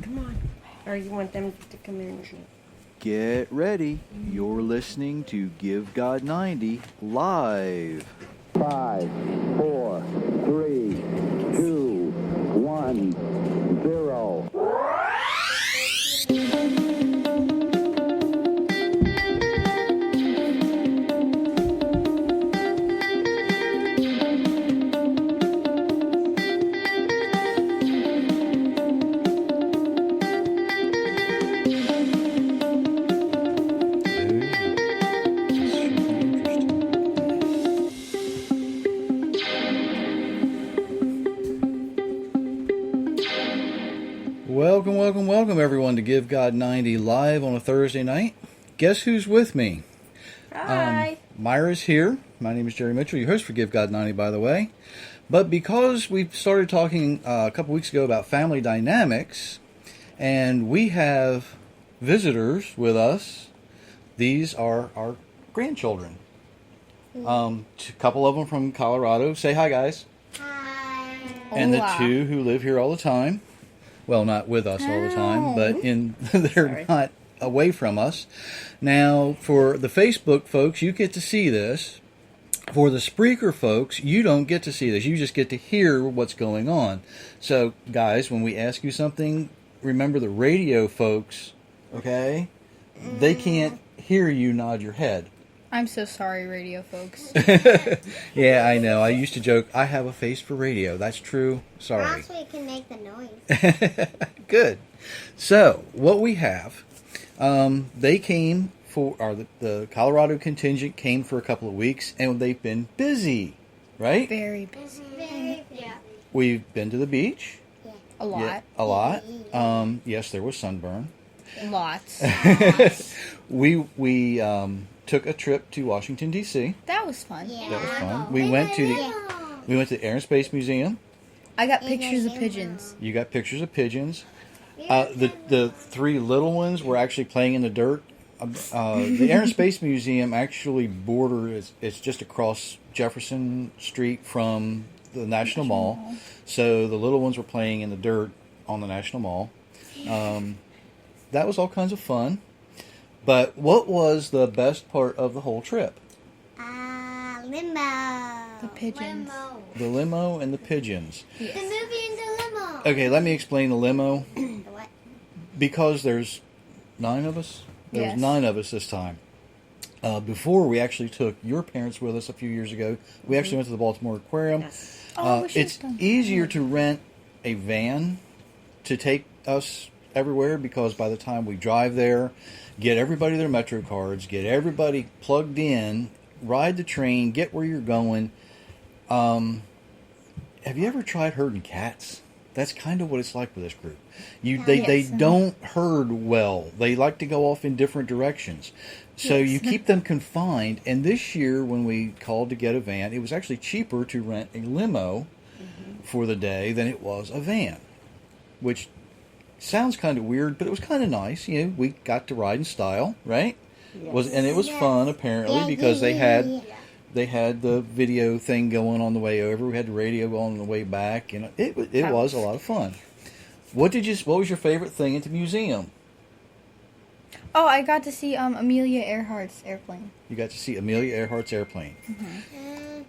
Come on. Or you want them to come in? Get ready. You're listening to Give God 90 live. 5, 4, 3, 2, 1, 0. Welcome everyone to Give God 90 live on a Thursday night. Guess who's with me? Hi. Myra's here. My name is Jerry Mitchell, your host for Give God 90, by the way. But because we started talking a couple weeks ago about family dynamics, and we have visitors with us, these are our grandchildren. A couple of them from Colorado. Say hi, guys. Hi. And the Hola. two who live here all the time. Well, not with us all the time, but they're Sorry. not away from us. Now, for the Facebook folks, you get to see this. For the Spreaker folks, you don't get to see this. You just get to hear what's going on. So, guys, when we ask you something, remember the radio folks, okay? They can't hear you nod your head. I'm so sorry, radio folks. Yeah, I know. I used to joke, I have a face for radio. That's true. Sorry. Perhaps we can make the noise. Good. So, what we have, they came for, or the Colorado contingent came for a couple of weeks, and they've been busy, right? Very busy. Yeah. We've been to the beach. A lot. Yeah, a lot. Yes, there was sunburn. Lots. We took a trip to Washington, D.C. That was fun. Yeah. That was fun. We went to the Air and Space Museum. I got pictures of pigeons. You got pictures of pigeons. The three little ones were actually playing in the dirt. The Air and Space Museum actually borders, it's just across Jefferson Street from the National Mall. So the little ones were playing in the dirt on the National Mall. That was all kinds of fun. But what was the best part of the whole trip? Limo. The pigeons. Limo. The limo and the pigeons. The movie in the limo. Okay, let me explain the limo. The what? Because there's 9 of us. There was Yes. 9 of us this time. Before we actually took your parents with us a few years ago, we actually went to the Baltimore Aquarium. Yes. Oh, we should've It's done that. easier to rent a van to take us everywhere because by the time we drive there, get everybody their Metro cards, get everybody plugged in, ride the train, get where you're going. Have you ever tried herding cats? That's kind of what it's like with this group. They Yes. don't herd well. They like to go off in different directions. So Yes. you keep them confined. And this year, when we called to get a van, it was actually cheaper to rent a limo for the day than it was a van, which sounds kind of weird, but it was kind of nice. You know, we got to ride in style, right? And it was fun apparently because they had the video thing going on the way over. We had the radio going on the way back, and it was a lot of fun. What was your favorite thing at the museum? Oh, I got to see Amelia Earhart's airplane. You got to see Amelia Earhart's airplane.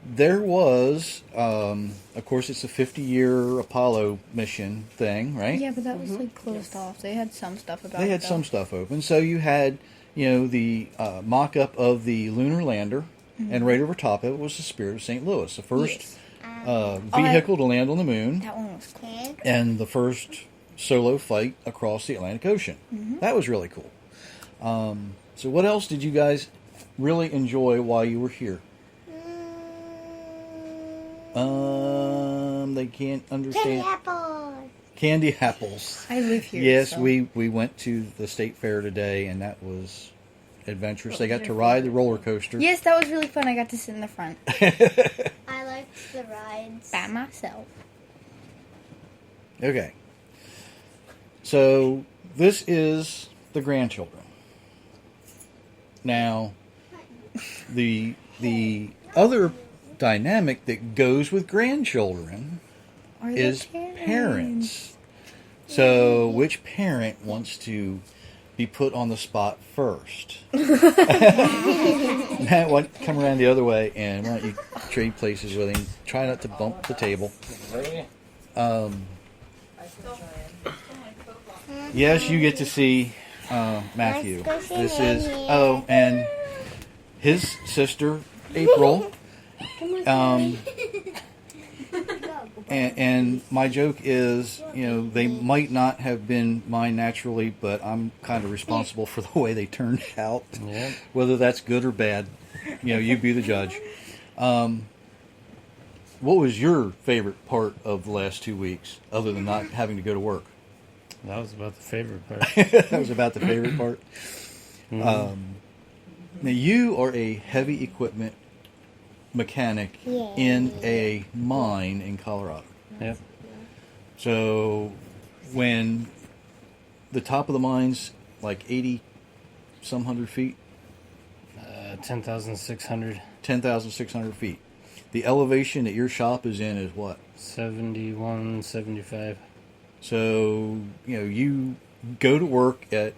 There was, of course, it's a 50-year Apollo mission thing, right? Yeah, but that was like closed off. They had some stuff about it. They had though. some stuff open. So you had, the mock-up of the lunar lander, and right over top of it was the Spirit of St. Louis, the first Yes. vehicle to land on the moon, That one was cool. and the first solo flight across the Atlantic Ocean. That was really cool. So what else did you guys really enjoy while you were here? They can't Candy understand. apples. Candy apples. I live here. Yes, so. we went to the state fair today, and that was adventurous. They got to ride the roller coaster. Yes, that was really fun. I got to sit in the front I liked the rides. by myself. Okay. So this is the grandchildren. Now, the other dynamic that goes with grandchildren Are is they parents. So, which parent wants to be put on the spot first? Matt, come around the other way, and why don't you trade places with him? Try not to bump the table. Yes, you get to see Matthew. This is and his sister April. And my joke is, they might not have been mine naturally, but I'm kind of responsible for the way they turned out. Yeah. Whether that's good or bad, you be the judge. What was your favorite part of the last 2 weeks, other than not having to go to work? That was about the favorite part. That was about the favorite part. Now, you are a heavy equipment mechanic in a mine in Colorado. Yep. So when the top of the mine's like 80 some hundred feet, 10,600. 10,600 feet. The elevation that your shop is in is what? 71, 75. So, you go to work at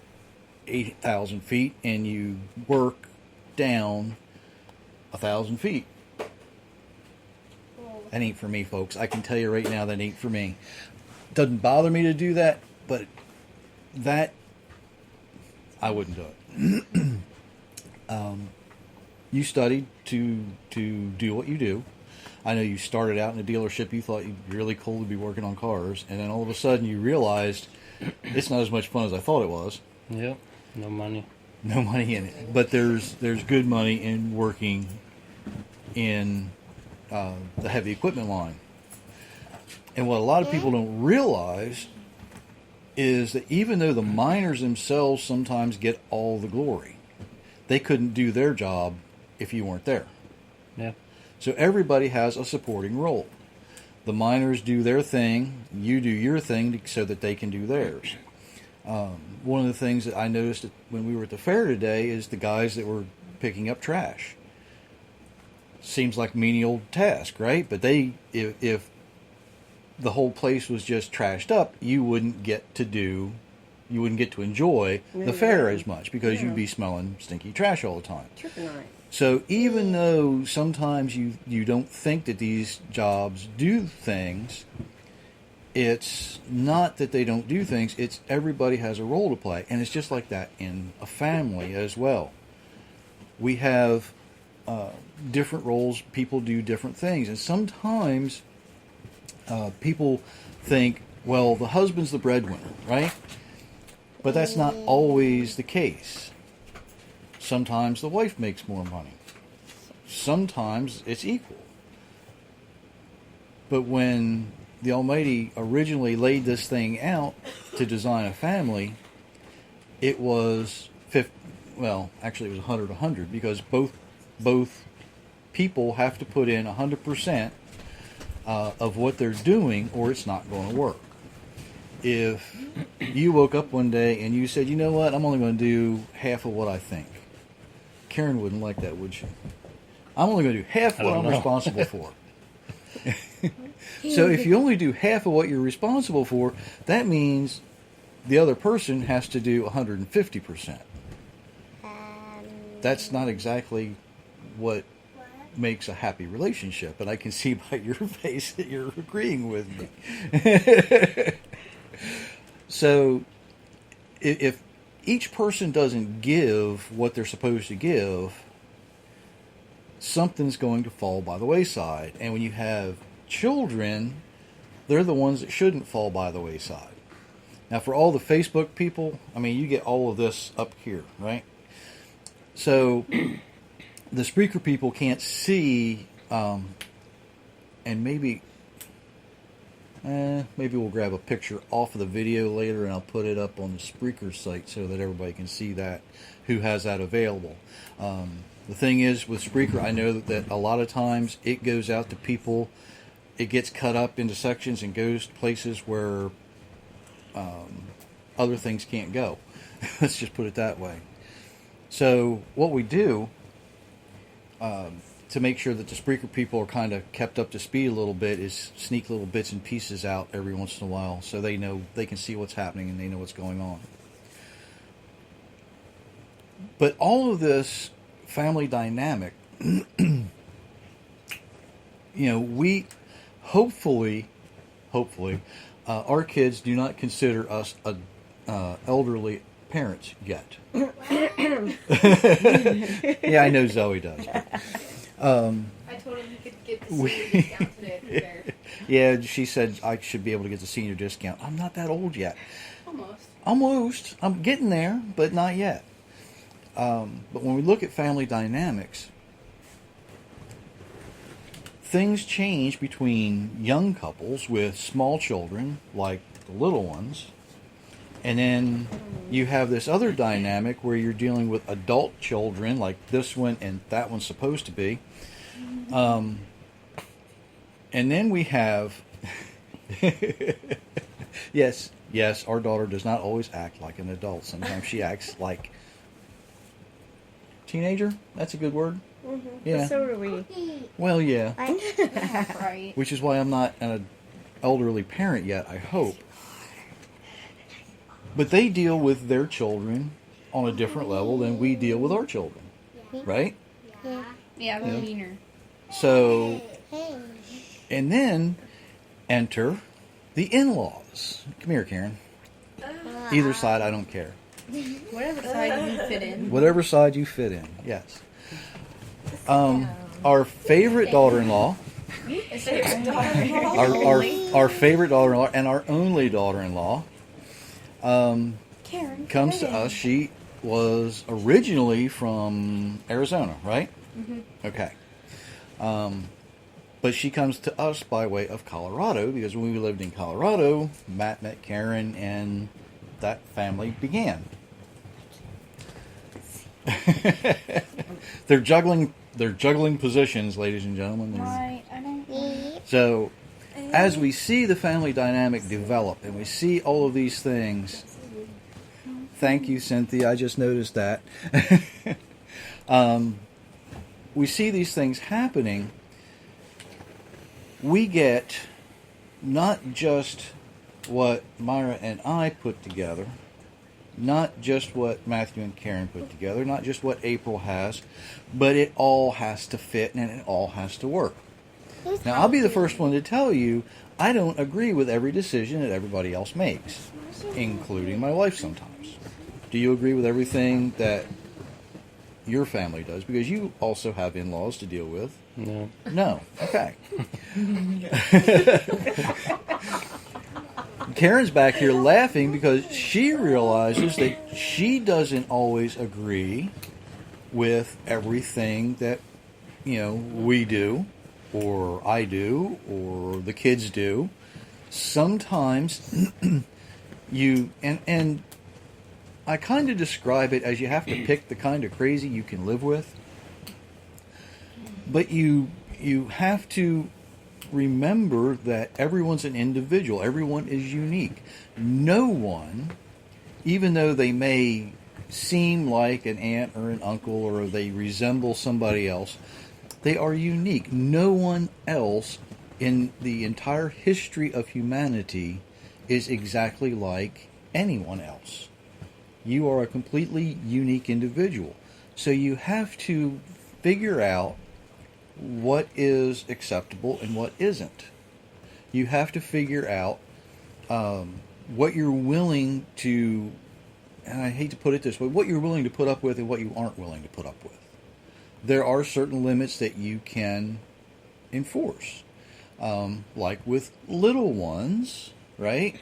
8,000 feet and you work down 1,000 feet. That ain't for me, folks. I can tell you right now, that ain't for me. Doesn't bother me to do that, but that, I wouldn't do it. You studied to do what you do. I know you started out in a dealership. You thought you'd be really cool to be working on cars, and then all of a sudden you realized it's not as much fun as I thought it was. Yep. No money. No money in it, but there's good money in working in the heavy equipment line. And what a lot of people don't realize is that even though the miners themselves sometimes get all the glory, they couldn't do their job if you weren't there. Yeah. So everybody has a supporting role. The miners do their thing, you do your thing so that they can do theirs. One of the things that I noticed when we were at the fair today is the guys that were picking up trash. Seems like a menial task, right? But if the whole place was just trashed up, you wouldn't get to enjoy the fair as much because you'd be smelling stinky trash all the time. Tripping. So even though sometimes you don't think that these jobs do things, it's not that they don't do things, it's everybody has a role to play. And it's just like that in a family as well. We have different roles, people do different things. And sometimes people think, well, the husband's the breadwinner, right? But that's not always the case. Sometimes the wife makes more money. Sometimes it's equal. But when the Almighty originally laid this thing out to design a family, it was 50, well, actually it was 100 because both people have to put in 100% of what they're doing, or it's not going to work. If you woke up one day and you said, you know what, I'm only going to do half of what I think, Karen wouldn't like that, would she? I'm only going to do half what I'm responsible for. So if you only do half of what you're responsible for, that means the other person has to do 150%. That's not exactly what makes a happy relationship, and I can see by your face that you're agreeing with me. So if each person doesn't give what they're supposed to give, something's going to fall by the wayside. And when you have children, they're the ones that shouldn't fall by the wayside. Now, for all the Facebook people, I mean, you get all of this up here, right? So the Spreaker people can't see, and maybe we'll grab a picture off of the video later and I'll put it up on the Spreaker site so that everybody can see that, who has that available. The thing is, with Spreaker, I know that a lot of times it goes out to people, it gets cut up into sections and goes to places where other things can't go. Let's just put it that way. So what we do to make sure that the Spreaker people are kind of kept up to speed a little bit is sneak little bits and pieces out every once in a while so they know they can see what's happening and they know what's going on. But all of this family dynamic, we hopefully, our kids do not consider us elderly parents yet. Yeah, I know Zoe does. I told him he could get the senior discount today at the fair. Yeah, she said I should be able to get the senior discount. I'm not that old yet. Almost. I'm getting there, but not yet. But when we look at family dynamics, things change between young couples with small children, like the little ones, and then you have this other dynamic where you're dealing with adult children, like this one and that one's supposed to be. And then we have... Yes, our daughter does not always act like an adult. Sometimes she acts like... Teenager? That's a good word. Mm-hmm. Yeah. So are we. Well, yeah. Right. Which is why I'm not an elderly parent yet, I hope. But they deal with their children on a different level than we deal with our children. Right? Yeah. Yeah, Yeah. meaner. So, Hey. and then enter the in-laws. Come here, Karen. Either side, I don't care. Whatever side you fit in. Whatever side you fit in, yes. Our favorite daughter-in-law, our favorite daughter-in-law, and our only daughter-in-law, Karen comes to us. She was originally from Arizona, right? Mm-hmm. Okay. But she comes to us by way of Colorado because when we lived in Colorado, Matt met Karen and that family began. They're juggling positions, ladies and gentlemen. Why? I don't know. So, as we see the family dynamic develop and we see all of these things, thank you, Cynthia, I just noticed that. We see these things happening. We get not just what Myra and I put together, not just what Matthew and Karen put together, not just what April has, but it all has to fit and it all has to work. Now, I'll be the first one to tell you, I don't agree with every decision that everybody else makes, including my wife sometimes. Do you agree with everything that your family does? Because you also have in-laws to deal with. No. No. Okay. Karen's back here laughing because she realizes that she doesn't always agree with everything that, we do, or I do, or the kids do. Sometimes and I kind of describe it as you have to pick the kind of crazy you can live with. But you have to remember that everyone's an individual. Everyone is unique. No one, even though they may seem like an aunt or an uncle or they resemble somebody else, they are unique. No one else in the entire history of humanity is exactly like anyone else. You are a completely unique individual. So you have to figure out what is acceptable and what isn't. You have to figure out what you're willing to, and I hate to put it this way, what you're willing to put up with and what you aren't willing to put up with. There are certain limits that you can enforce. Like with little ones, right?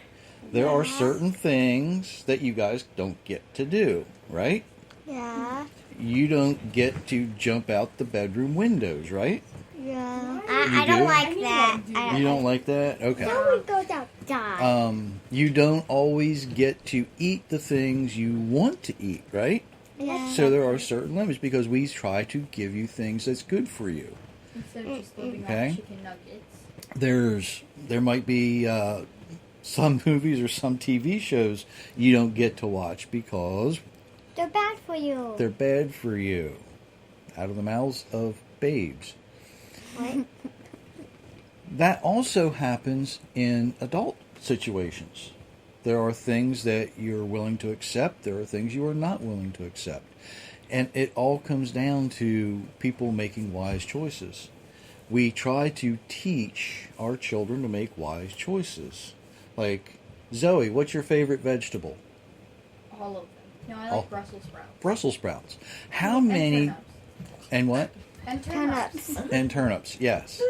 There are certain things that you guys don't get to do, right? Yeah. You don't get to jump out the bedroom windows, right? Yeah. You I don't do? like that. You don't like that? Okay. No one goes outside. You don't always get to eat the things you want to eat, right? Yeah. So there are certain limits because we try to give you things that's good for you. Instead of just living Okay. off chicken nuggets. There might be some movies or some TV shows you don't get to watch because They're bad for you. they're bad for you. Out of the mouths of babes. What? That also happens in adult situations. There are things that you're willing to accept. There are things you are not willing to accept. And it all comes down to people making wise choices. We try to teach our children to make wise choices. Like, Zoe, what's your favorite vegetable? All of them. No, I Oh. like Brussels sprouts. Brussels sprouts. How And many... turnips. And what? And turnips. And turnips, yes.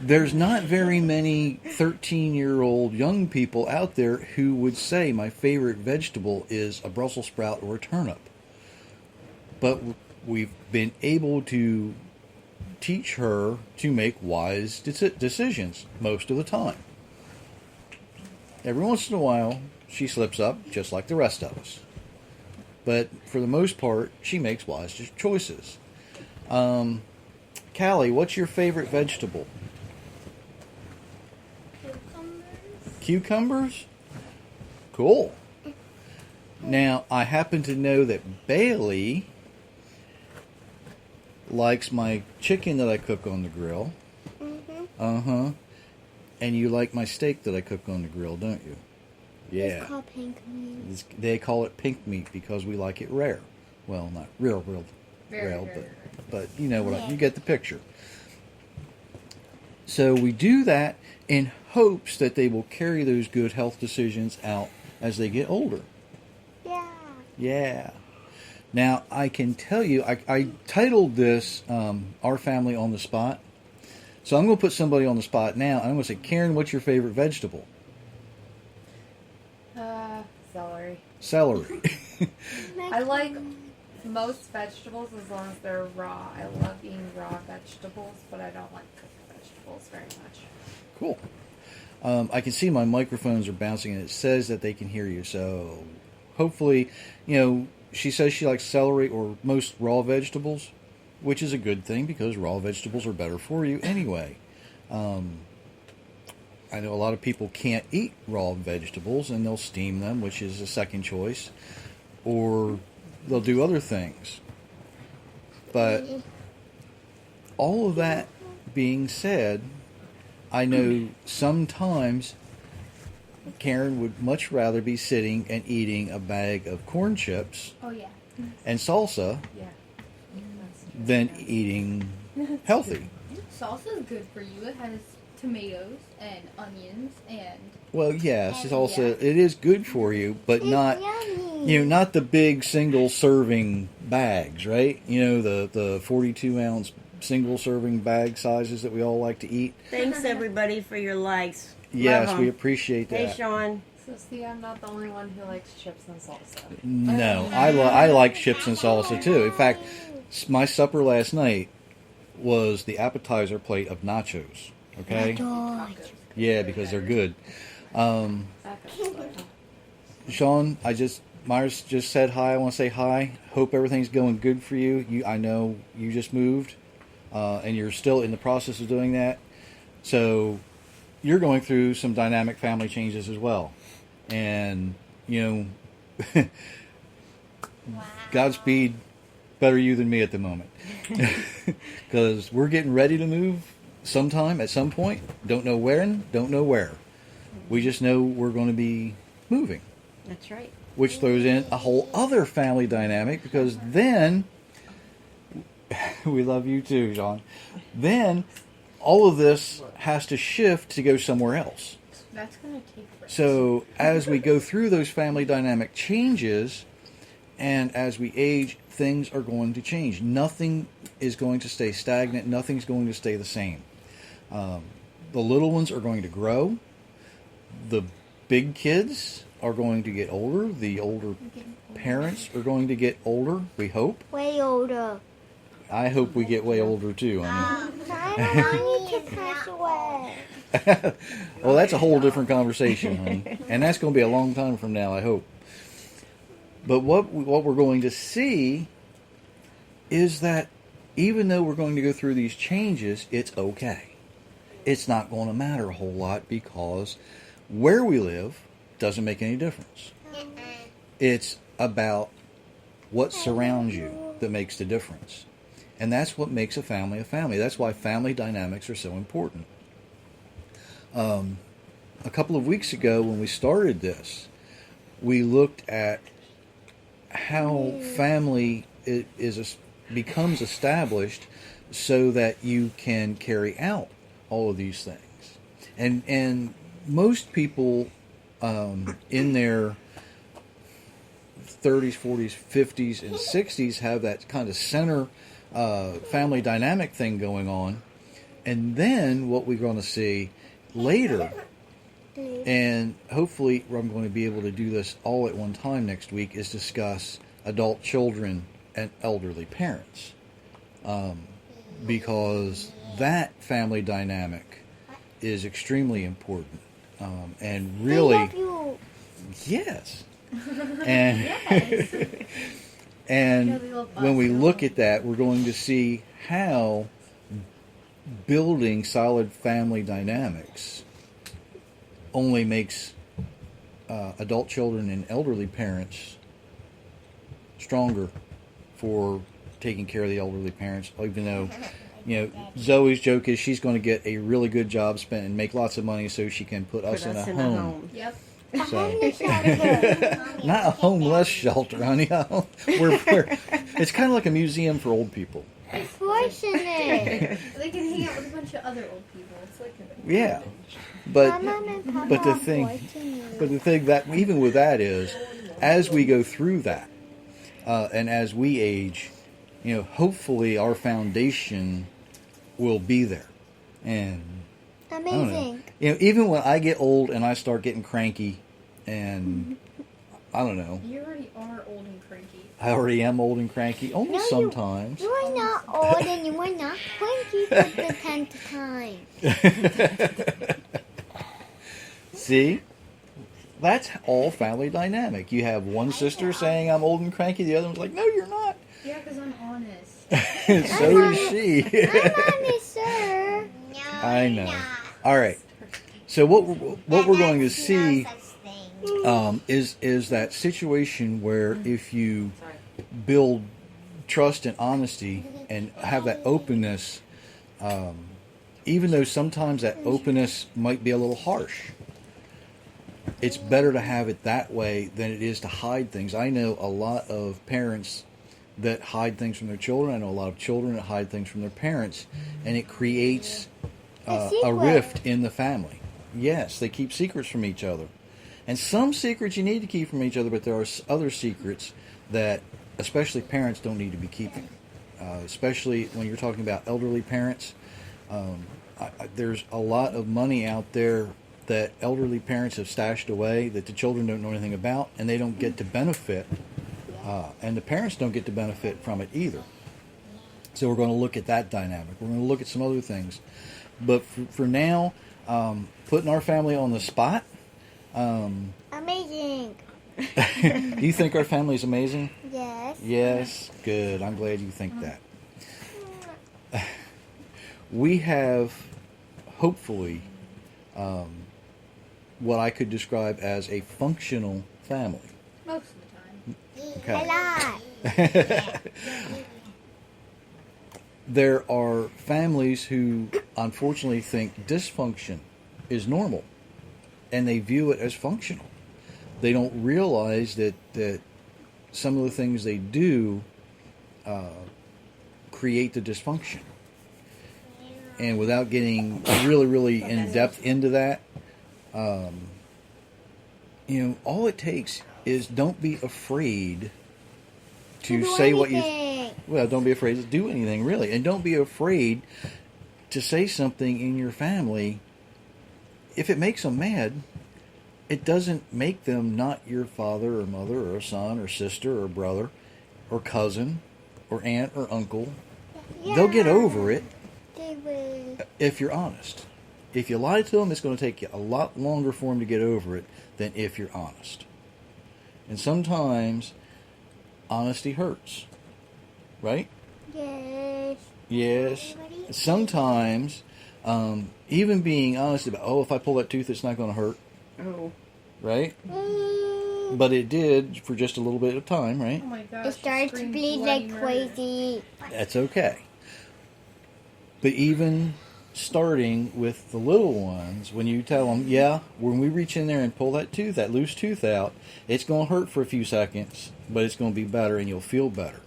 There's not very many 13-year-old young people out there who would say my favorite vegetable is a Brussels sprout or a turnip. But we've been able to teach her to make wise decisions most of the time. Every once in a while, she slips up, just like the rest of us. But for the most part, she makes wise choices. Callie, what's your favorite vegetable? Cucumbers? Cool. Now, I happen to know that Bailey likes my chicken that I cook on the grill. Uh-huh. And you like my steak that I cook on the grill, don't you? Yeah. It's called pink meat. They call it pink meat because we like it rare. Well, not real, Very, but you know what? You get the picture. So we do that in hopes that they will carry those good health decisions out as they get older. Yeah. Yeah. Now, I can tell you, I titled this Our Family on the Spot. So I'm going to put somebody on the spot now. I'm going to say, Karen, what's your favorite vegetable? Celery. Celery. I like most vegetables as long as they're raw. I love eating raw vegetables, but I don't like cooked vegetables very much. Cool. I can see my microphones are bouncing, and it says that they can hear you. So hopefully, she says she likes celery or most raw vegetables, which is a good thing because raw vegetables are better for you anyway. I know a lot of people can't eat raw vegetables, and they'll steam them, which is a second choice, or they'll do other things. But all of that being said, I know sometimes Karen would much rather be sitting and eating a bag of corn chips Oh, yeah. and salsa Yeah. than eating healthy. Salsa is good for you. It has tomatoes and onions and... Well, yes, it's also Yeah. it is good for you, but not Yummy. not the big single serving bags, right? The 42-ounce single serving bag sizes that we all like to eat. Thanks everybody for your likes. Yes, Love we 'em. appreciate Hey, that. Sean. So see, I'm not the only one who likes chips and salsa. No, I like chips and salsa too. In fact, my supper last night was the appetizer plate of nachos. Okay, yeah, because they're good. Sean, Myers just said hi. I want to say hi. Hope everything's going good for you. I know you just moved, and you're still in the process of doing that. So you're going through some dynamic family changes as well. And, Godspeed, better you than me at the moment. Because we're getting ready to move sometime, at some point. Don't know when, don't know where. We just know we're going to be moving. That's right. Which throws in a whole other family dynamic, because then, we love you too, John. Then, all of this has to shift to go somewhere else. That's going to take forever. So, as we go through those family dynamic changes, and as we age, things are going to change. Nothing is going to stay stagnant. Nothing's going to stay the same. The little ones are going to grow. The big kids are going to get older. The older parents are going to get older, we hope. Way older. I hope we get way older too. I I don't want you to pass away. mean, well, that's a whole different conversation, honey. And that's going to be a long time from now, I hope. But what we're going to see is that even though we're going to go through these changes, it's okay. It's not going to matter a whole lot because where we live doesn't make any difference. It's about what surrounds you that makes the difference. And that's what makes a family a family. That's why family dynamics are so important. A couple of weeks ago when we started this, we looked at how family becomes established so that you can carry out all of these things. And most people in their 30s, 40s, 50s, and 60s have that kind of center family dynamic thing going on. And then what we're going to see later, and hopefully I'm going to be able to do this all at one time next week, is discuss adult children and elderly parents. Because that family dynamic is extremely important. And really, I love you. yes. And and Yeah, they love when us, we don't look they? at that, we're going to see how building solid family dynamics only makes adult children and elderly parents stronger for taking care of the elderly parents. Even though, Zoe's joke is she's going to get a really good job spent and make lots of money so she can put us in a home. Yep. So, Shelter. not a homeless shelter, honey. It's kind of like a museum for old people. Fortunate. They can hang out with a bunch of other old people. It's like Yeah, My but mom and Papa but the are thing- fortunate. but the thing that even with that is, as we go through that, and as we age, hopefully our foundation will be there. And I don't know. Amazing. Even when I get old and I start getting cranky, and I don't know, You already are old and cranky. I already am old and cranky. Only No, sometimes. You are not old and you are not cranky for the 10th time. See? That's all family dynamic. You have one sister saying I'm old and cranky, the other one's like, no, you're not. Yeah, because I'm honest. So is she. I'm honest, sir. I know. All right. So what we're going to see is that situation where if you build trust and honesty and have that openness, even though sometimes that openness might be a little harsh, it's better to have it that way than it is to hide things. I know a lot of parents that hide things from their children. I know a lot of children that hide things from their parents, and it creates a secret. rift in the family. Yes, they keep secrets from each other. And some secrets you need to keep from each other, but there are other secrets that especially parents don't need to be keeping. Especially when you're talking about elderly parents. There's a lot of money out there that elderly parents have stashed away that the children don't know anything about, and they don't get to benefit. And the parents don't get to benefit from it either. So we're going to look at that dynamic. We're going to look at some other things. But for now, putting our family on the spot, Amazing. do you think our family is amazing? Yes. Yes, good. I'm glad you think that. We have, hopefully, what I could describe as a functional family. Most of the time. Okay. A lot. There are families who unfortunately think dysfunction is normal, and they view it as functional. They don't realize that some of the things they do create the dysfunction. And without getting really, really in depth into that, all it takes is don't be afraid to Do say what you. anything. Well, don't be afraid to do anything, really. And don't be afraid to say something in your family. If it makes them mad, it doesn't make them not your father or mother or a son or sister or brother or cousin or aunt or uncle. They'll get over it They will. if you're honest. If you lie to them, it's going to take you a lot longer for them to get over it than if you're honest. And sometimes honesty hurts. Right? Yes. Yes. Sometimes, even being honest about, if I pull that tooth, it's not going to hurt. Oh. Right? Mm, But it did for just a little bit of time, right? Oh my gosh. it started to screamed bleed bloody like murder. crazy. That's okay. But even starting with the little ones, when you tell them, yeah, when we reach in there and pull that loose tooth out, it's going to hurt for a few seconds, but it's going to be better and you'll feel better.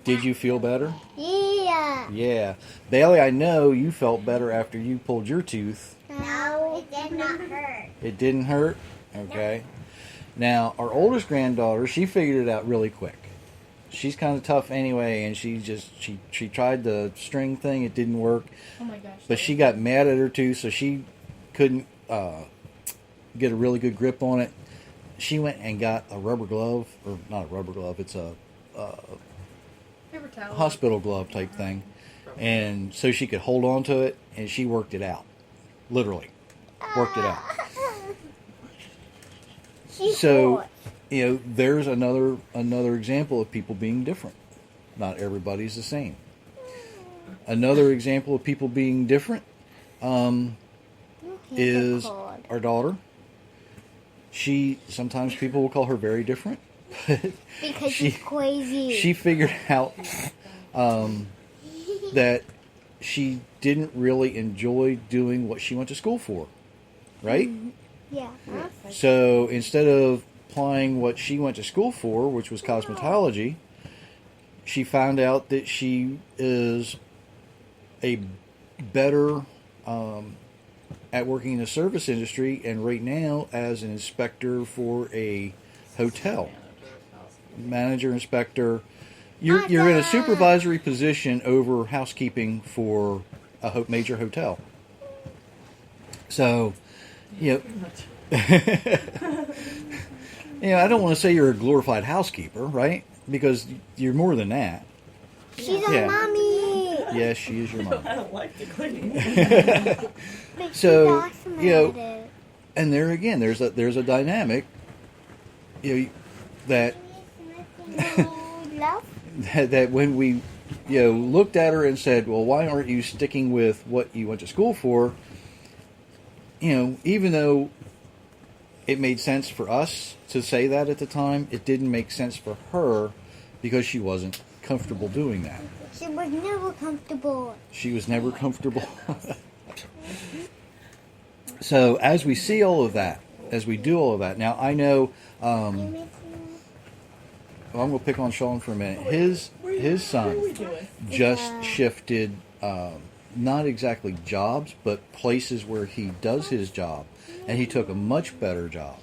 Did you feel better? Yeah. Yeah. Bailey, I know you felt better after you pulled your tooth. No, it did not hurt. It didn't hurt? Okay. Now, our oldest granddaughter, she figured it out really quick. She's kind of tough anyway, and she tried the string thing. It didn't work. Oh my gosh. But she got mad at her tooth, so she couldn't get a really good grip on it. She went and got a rubber glove, or not a rubber glove, it's a Paper towel. hospital glove type thing. And so she could hold on to it, and she worked it out. Literally. Worked it out. So, you know, there's another example of people being different. Not everybody's the same. Another example of people being different is our daughter. Sometimes people will call her very different. Because she's crazy. She figured out that she didn't really enjoy doing what she went to school for, right? Yeah. So instead of applying what she went to school for, which was cosmetology, she found out that she is a better at working in the service industry, and right now as an inspector for a hotel. Manager, inspector. You're in a supervisory position over housekeeping for a major hotel. So, you know, I don't want to say you're a glorified housekeeper, right? Because you're more than that. She's a mommy. Yes, she is your mom. I don't like the cleaning. But she's So, awesome you know, at it. and there again, there's a dynamic, you know, that Love? that when we, you know, looked at her and said, well, why aren't you sticking with what you went to school for? You know, even though it made sense for us to say that at the time, it didn't make sense for her because she wasn't comfortable doing that. She was never comfortable. She was never comfortable. So as we see all of that, as we do all of that, now I know, well, I'm going to pick on Sean for a minute. His son just shifted, not exactly jobs, but places where he does his job, and he took a much better job.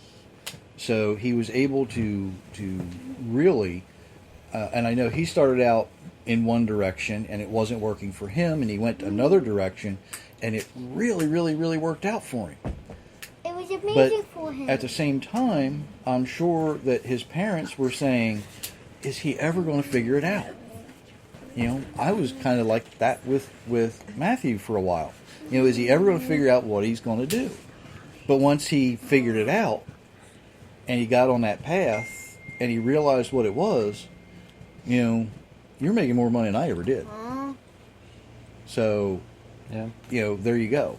So he was able to really, and I know he started out in one direction and it wasn't working for him, and he went another direction, and it really, really, really worked out for him. It was amazing But for him. at the same time, I'm sure that his parents were saying, is he ever going to figure it out? You know, I was kind of like that with Matthew for a while. You know, is he ever going to figure out what he's going to do? But once he figured it out, and he got on that path, and he realized what it was, you know, you're making more money than I ever did. So, Yeah. you know, there you go.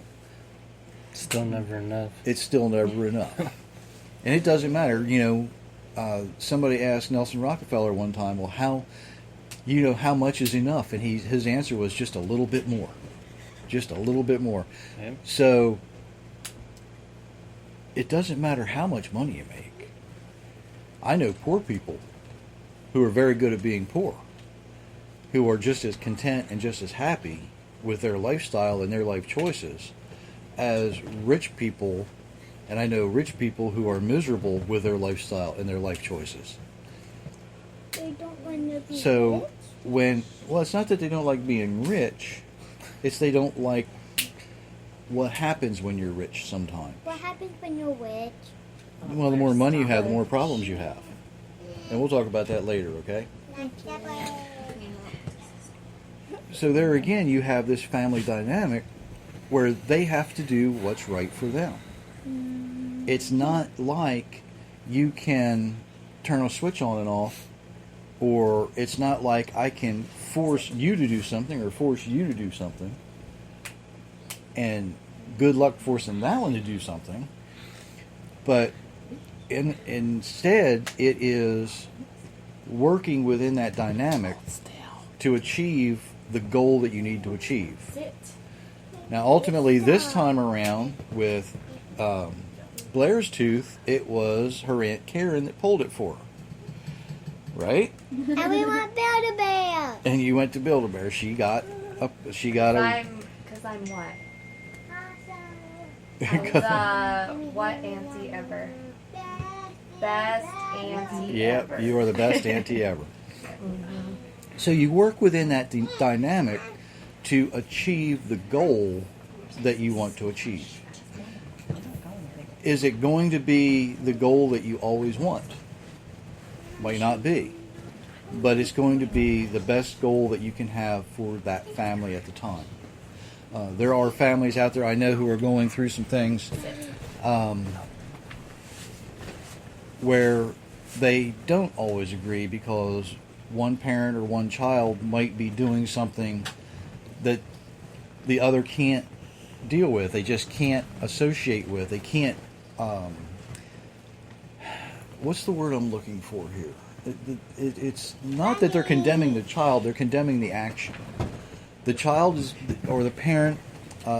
Still never enough. It's still never enough. And it doesn't matter, you know, somebody asked Nelson Rockefeller one time, well, how much is enough? And his answer was just a little bit more. Just a little bit more. Yep. So, it doesn't matter how much money you make. I know poor people who are very good at being poor, who are just as content and just as happy with their lifestyle and their life choices as rich people, and I know rich people who are miserable with their lifestyle and their life choices. They don't want to be So rich. it's not that they don't like being rich, it's they don't like what happens when you're rich sometimes. What happens when you're rich? Well, the more money you have, the more problems you have. And we'll talk about that later, okay? So there again, you have this family dynamic where they have to do what's right for them. It's not like you can turn a switch on and off, or it's not like I can force you to do something or force you to do something. And good luck forcing that one to do something. But instead, it is working within that dynamic to achieve the goal that you need to achieve. Now, ultimately, this time around with Blair's tooth, it was her Aunt Karen that pulled it for her. Right? And we want Build-A-Bear. And you went to Build-A-Bear. She got a. Because I'm what? I'm the what auntie ever? Best auntie ever. Yep, you are the best auntie ever. So you work within that dynamic to achieve the goal that you want to achieve. Is it going to be the goal that you always want? Might not be. But it's going to be the best goal that you can have for that family at the time. There are families out there I know who are going through some things where they don't always agree because one parent or one child might be doing something that the other can't deal with. They just can't associate with. They can't. What's the word I'm looking for here? It's not that they're condemning the child; they're condemning the action. The child is, or the parent,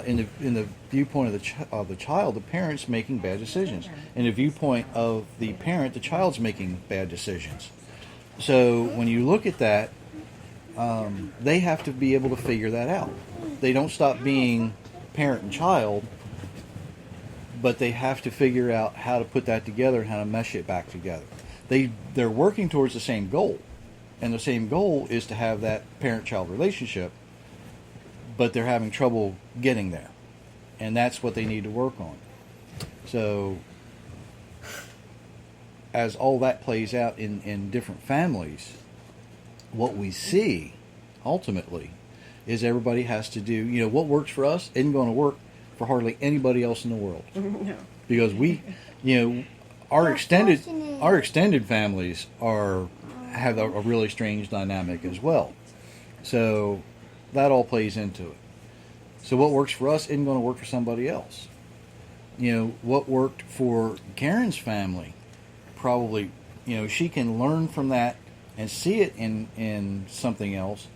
in the viewpoint of the child, the parent's making bad decisions. In the viewpoint of the parent, the child's making bad decisions. So when you look at that, they have to be able to figure that out. They don't stop being parent and child, but they have to figure out how to put that together and how to mesh it back together. They're working towards the same goal, and the same goal is to have that parent-child relationship, but they're having trouble getting there, and that's what they need to work on. So as all that plays out in different families, what we see ultimately is everybody has to do, what works for us isn't going to work for hardly anybody else in the world. No. Because we, our extended families have a really strange dynamic as well. So that all plays into it. So what works for us isn't going to work for somebody else. What worked for Karen's family, probably, she can learn from that and see it in something else,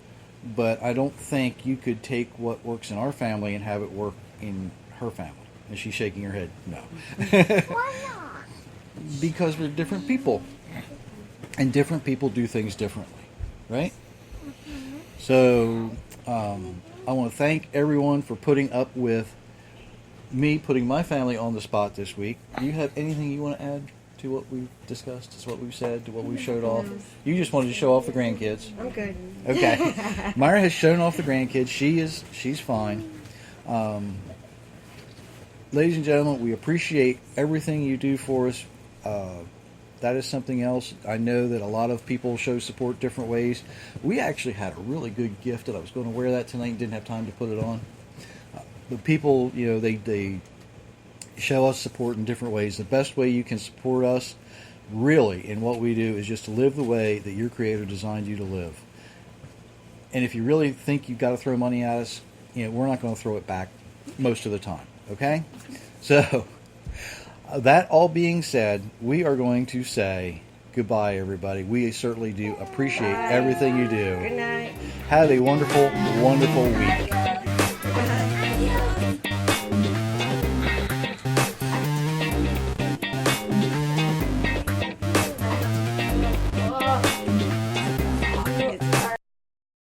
but I don't think you could take what works in our family and have it work in her family. And she's shaking her head, no. Why not? Because we're different people. And different people do things differently, right? So, I want to thank everyone for putting up with me putting my family on the spot this week. Do you have anything you want to add to what we've discussed, to what we've said, to what we've showed off? You just wanted to show off the grandkids. I'm good. Okay. Myra has shown off the grandkids. She's fine. Ladies and gentlemen, we appreciate everything you do for us. That is something else. I know that a lot of people show support different ways. We actually had a really good gift that I was going to wear that tonight and didn't have time to put it on. But people, they show us support in different ways. The best way you can support us, really, in what we do, is just to live the way that your Creator designed you to live. And if you really think you've got to throw money at us, we're not going to throw it back most of the time. Okay? So, that all being said, we are going to say goodbye, everybody. We certainly do appreciate everything you do. Good night. Have a wonderful, wonderful week.